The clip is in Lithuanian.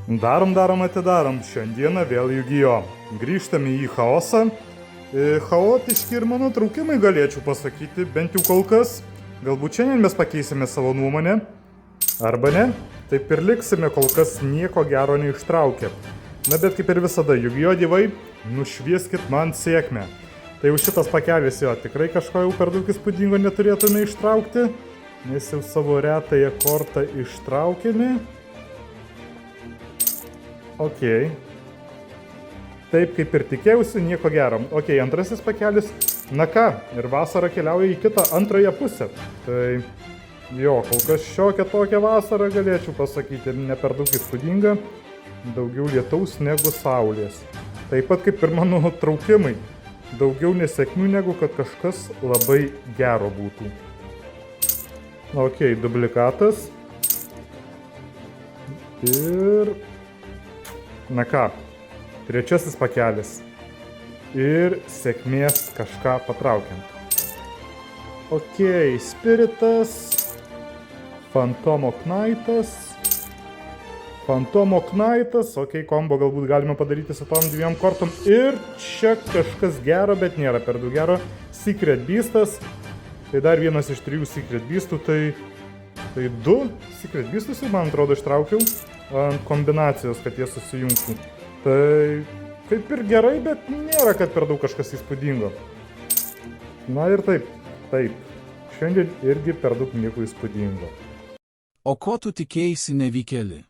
Atidarom. Šiandieną vėl Yu-Gi-Oh! Grįžtame į chaosą. Chaotiški ir mano traukimai galėčiau pasakyti, bent jau kol kas. Galbūt šiandien mes pakeisime savo nuomonę. Arba ne. Taip ir liksime, kol kas nieko gero neištraukę. Na bet kaip ir visada, Yu-Gi-Oh! Dievai, nušvieskit man sėkmę. Tai jau šitas pakelis jo tikrai kažko jau per daug įspūdingo neturėtume ištraukti. Nes jau savo retąją kortą ištraukėme. Ok. Taip kaip ir tikėjausi, nieko gero. Ok, antrasis pakelis. Na ką, ir vasara keliauja į kitą antrąją pusę. Tai jo, kol kas šiokia tokia vasara galėčiau pasakyti. Ne per daug įspūdinga. Daugiau lietaus negu saulės. Taip pat kaip ir mano traukimai. Daugiau nesėkmių negu kad kažkas labai gero būtų. Ok, dublikatas. Ir... Na ką, trečiasis pakelis. Ir sėkmės kažką patraukiant. Ok, spiritas. Fantomo knaitas. Ok, kombo galbūt galime padaryti su tom dviem kortom. Ir čia kažkas gero, bet nėra per daug gero. Secret Beastas. Tai dar vienas iš 3 Secret Beastų. Tai 2 Secret Beastus, man atrodo, ištraukiau. Ant kombinacijos, kad jie susijungtų. Tai kaip ir gerai, bet nėra, kad per daug kažkas įspūdingo. Na ir taip. Šiandien irgi per daug nieko įspūdingo. O ko tu tikėjaisi nevykėli?